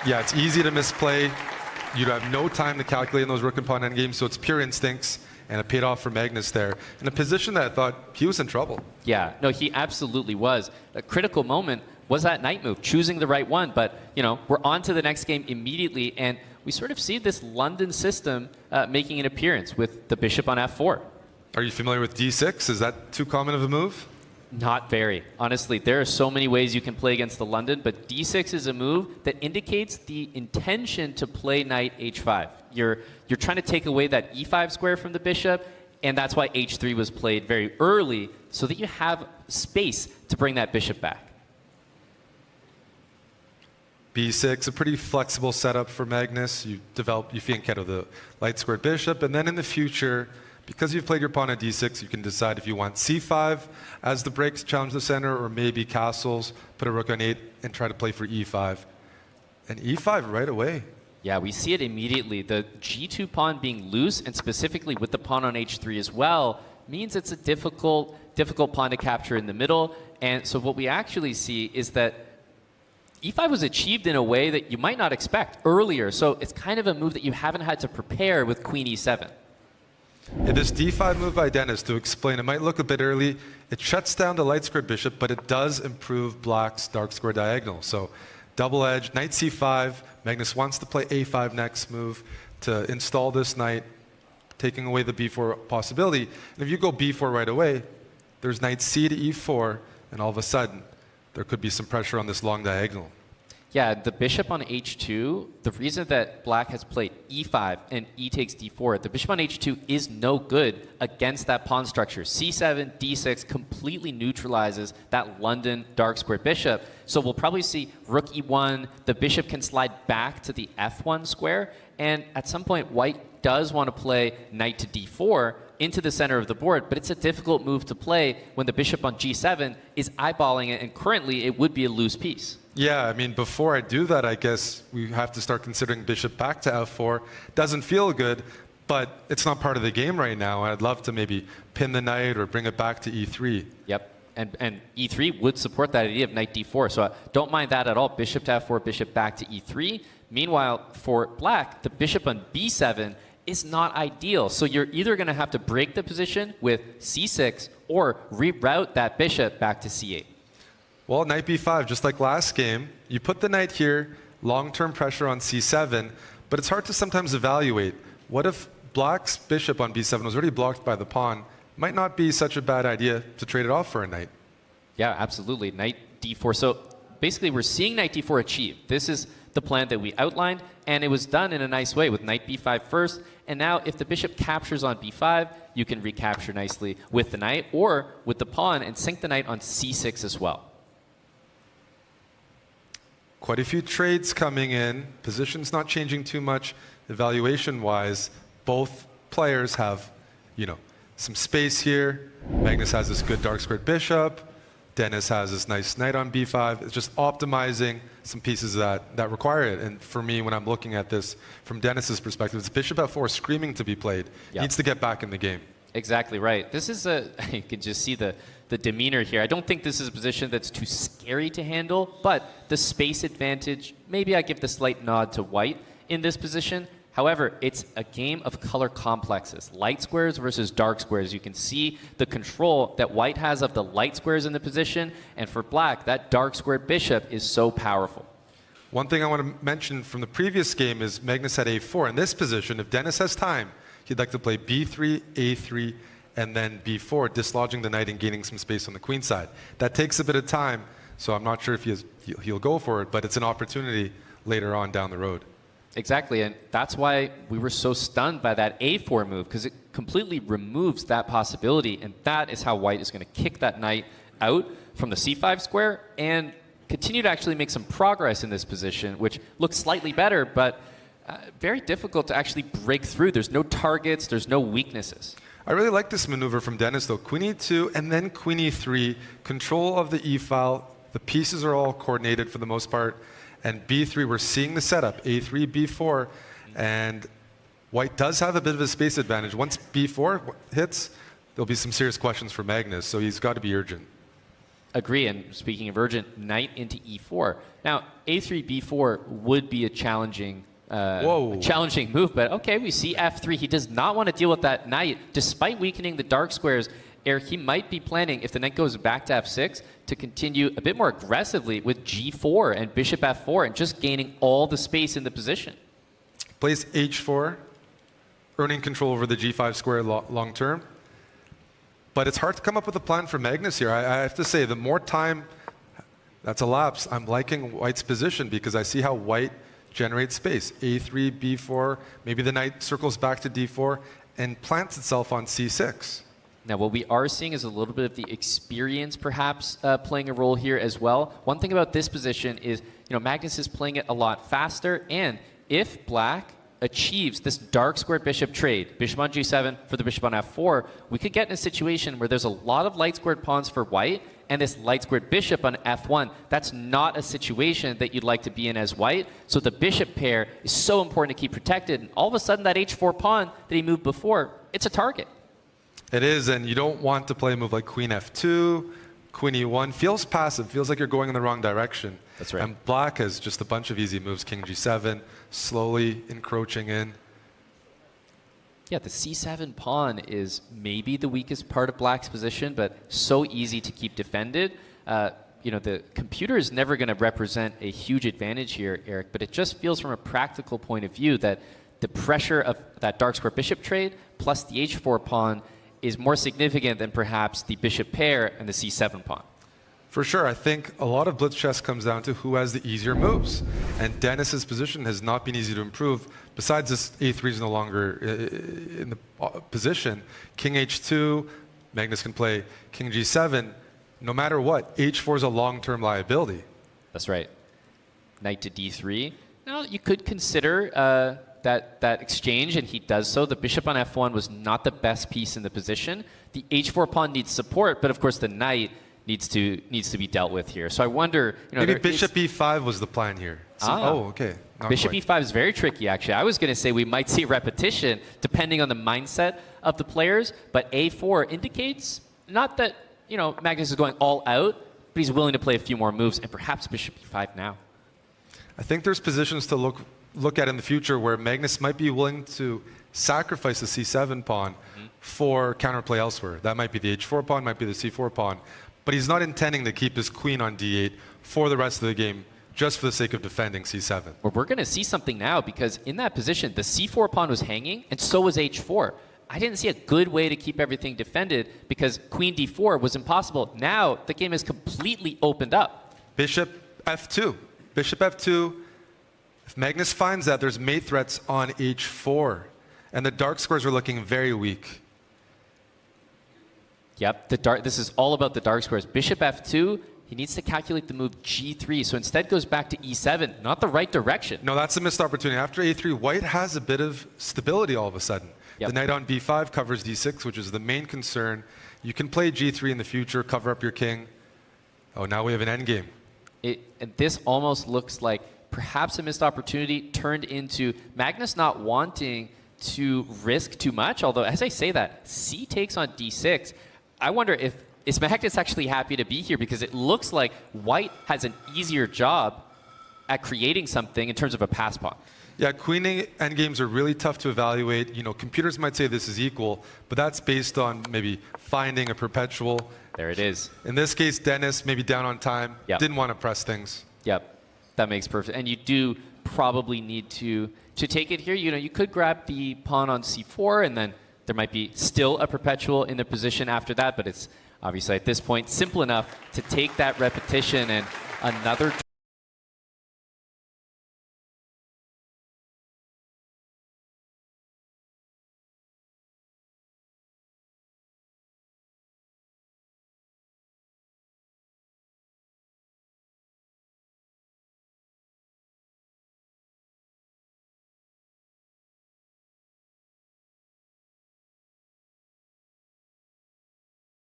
Yeah, it's easy to misplay. You'd have no time to calculate in those rook and pawn endgames, so it's pure instincts, and it paid off for Magnus there. In a position that I thought he was in trouble. Yeah, no, he absolutely was. A critical moment was that knight move, choosing the right one. But, you know, we're on to the next game immediately, and we sort of see this London system making an appearance with the bishop on f4. Are you familiar with d6? Is that too common of a move? Not very. Honestly, there are so many ways you can play against the London, but d6 is a move that indicates the intention to play knight h5. You're trying to take away that e5 square from the bishop, and that's why h3 was played very early, so that you have space to bring that bishop back. b6, a pretty flexible setup for Magnus. You fianchetto the light squared bishop, and then in the future, because you've played your pawn at d6, you can decide if you want c5 as the break to challenge the center, or maybe castles, put a rook on 8, and try to play for e5. And e5 right away. Yeah, we see it immediately. The g2 pawn being loose, and specifically with the pawn on h3 as well, means it's a difficult pawn to capture in the middle. And so what we actually see is that e5 was achieved in a way that you might not expect earlier. So it's kind of a move that you haven't had to prepare with queen e7. In this d5 move by Denis, to explain, it might look a bit early. It shuts down the light squared bishop, but it does improve black's dark square diagonal. So double edge, knight c5. Magnus wants to play a5 next move to install this knight, taking away the b4 possibility. And if you go b4 right away, there's knight c to e4, and all of a sudden, there could be some pressure on this long diagonal. Yeah, the bishop on h2, the reason that black has played e5 and e takes d4, the bishop on h2 is no good against that pawn structure. c7, d6 completely neutralizes that London dark squared bishop. So we'll probably see rook e1, the bishop can slide back to the f1 square, and at some point white does want to play knight to d4 into the center of the board, but it's a difficult move to play when the bishop on g7 is eyeballing it, and currently it would be a loose piece. Yeah, I mean, before I do that, I guess we have to start considering bishop back to f4. Doesn't feel good, but it's not part of the game right now. I'd love to maybe pin the knight or bring it back to e3. Yep, and e3 would support that idea of knight d4, so I don't mind that at all. Bishop to f4, bishop back to e3. Meanwhile, for black, the bishop on b7 is not ideal. So you're either going to have to break the position with c6 or reroute that bishop back to c8. Well, knight b5, just like last game, you put the knight here, long-term pressure on c7, but it's hard to sometimes evaluate. What if black's bishop on b7 was already blocked by the pawn? Might not be such a bad idea to trade it off for a knight. Yeah, absolutely. Knight d4. So basically, we're seeing knight d4 achieved. This is the plan that we outlined, and it was done in a nice way with knight b5 first. And now if the bishop captures on b5, you can recapture nicely with the knight or with the pawn and sink the knight on c6 as well. Quite a few trades coming in. Position's not changing too much evaluation-wise. Both players have, you know, some space here. Magnus has this good dark squared bishop. Denis has this nice knight on b5. It's just optimizing some pieces that require it. And for me, when I'm looking at this from Denis's perspective, it's bishop f4 screaming to be played. Yep. Needs to get back in the game. Exactly right. This is you can just see the demeanor here. I don't think this is a position that's too scary to handle, but the space advantage, maybe I give the slight nod to white in this position. However, it's a game of color complexes. Light squares versus dark squares. You can see the control that white has of the light squares in the position, and for black, that dark squared bishop is so powerful. One thing I want to mention from the previous game is Magnus had a4. In this position, if Denis has time, he'd like to play b3, a3, and then b4, dislodging the knight and gaining some space on the queen side. That takes a bit of time, so I'm not sure if he'll go for it, but it's an opportunity later on down the road. Exactly, and that's why we were so stunned by that a4 move, because it completely removes that possibility, and that is how white is going to kick that knight out from the c5 square and continue to actually make some progress in this position, which looks slightly better, but very difficult to actually break through. There's no targets, there's no weaknesses. I really like this maneuver from Denis, though. Queen e2 and then queen e3, control of the e-file. The pieces are all coordinated for the most part. And b3, we're seeing the setup, a3, b4, and white does have a bit of a space advantage. Once b4 hits, there'll be some serious questions for Magnus, so he's got to be urgent. Agree, and speaking of urgent, knight into e4. Now, a3, b4 would be a challenging move, but okay, we see f3. He does not want to deal with that knight, despite weakening the dark squares. Eric, he might be planning, if the knight goes back to f6, to continue a bit more aggressively with g4 and bishop f4 and just gaining all the space in the position. Plays h4, earning control over the g5 square long term. But it's hard to come up with a plan for Magnus here. I have to say, the more time that's elapsed, I'm liking White's position because I see how White generates space. a3, b4, maybe the knight circles back to d4 and plants itself on c6. Now, what we are seeing is a little bit of the experience, perhaps, playing a role here as well. One thing about this position is, Magnus is playing it a lot faster, and if Black achieves this dark square bishop trade, bishop on g7 for the bishop on f4, we could get in a situation where there's a lot of light squared pawns for White, and this light squared bishop on f1. That's not a situation that you'd like to be in as White. So the bishop pair is so important to keep protected, and all of a sudden that h4 pawn that he moved before, it's a target. It is, and you don't want to play a move like queen f2, queen e1. Feels passive, feels like you're going in the wrong direction. That's right. And Black has just a bunch of easy moves. King g7, slowly encroaching in. Yeah, the c7 pawn is maybe the weakest part of Black's position, but so easy to keep defended. The computer is never going to represent a huge advantage here, Eric, but it just feels from a practical point of view that the pressure of that dark square bishop trade plus the h4 pawn is more significant than perhaps the bishop pair and the c7 pawn. For sure, I think a lot of blitz chess comes down to who has the easier moves. And Denis's position has not been easy to improve. Besides this a3 is no longer in the position. King h2, Magnus can play king g7. No matter what, h4 is a long-term liability. That's right. Knight to d3. Now, you could consider that exchange, and he does so. The bishop on f1 was not the best piece in the position. The h4 pawn needs support, but of course the knight needs to be dealt with here. So I wonder, maybe bishop e5 was the plan here. Oh, okay. Not bishop quite. e5 is very tricky, actually. I was going to say we might see repetition depending on the mindset of the players, but a4 indicates not that Magnus is going all out, but he's willing to play a few more moves, and perhaps bishop e5 now. I think there's positions to look at in the future where Magnus might be willing to sacrifice the c7 pawn for counterplay elsewhere. That might be the h4 pawn, might be the c4 pawn. But he's not intending to keep his queen on d8 for the rest of the game, just for the sake of defending c7. Well, we're going to see something now, because in that position, the c4 pawn was hanging, and so was h4. I didn't see a good way to keep everything defended, because queen d4 was impossible. Now, the game is completely opened up. Bishop f2. Bishop f2. If Magnus finds that, there's mate threats on h4. And the dark squares are looking very weak. Yep, this is all about the dark squares. Bishop f2, he needs to calculate the move g3. So instead goes back to e7, not the right direction. No, that's a missed opportunity. After a3, White has a bit of stability all of a sudden. Yep. The knight on b5 covers d6, which is the main concern. You can play g3 in the future, cover up your king. Oh, now we have an endgame. And this almost looks like perhaps a missed opportunity turned into Magnus not wanting to risk too much. Although, as I say that, c takes on d6. I wonder if is Magnus actually happy to be here, because it looks like White has an easier job at creating something in terms of a pass pawn. Yeah, queening endgames are really tough to evaluate. Computers might say this is equal, but that's based on maybe finding a perpetual. There it is. In this case, Denis, maybe down on time, didn't want to press things. Yep, that makes perfect. And you do probably need to take it here. You could grab the pawn on c4, and then there might be still a perpetual in the position after that, but it's obviously at this point simple enough to take that repetition, and another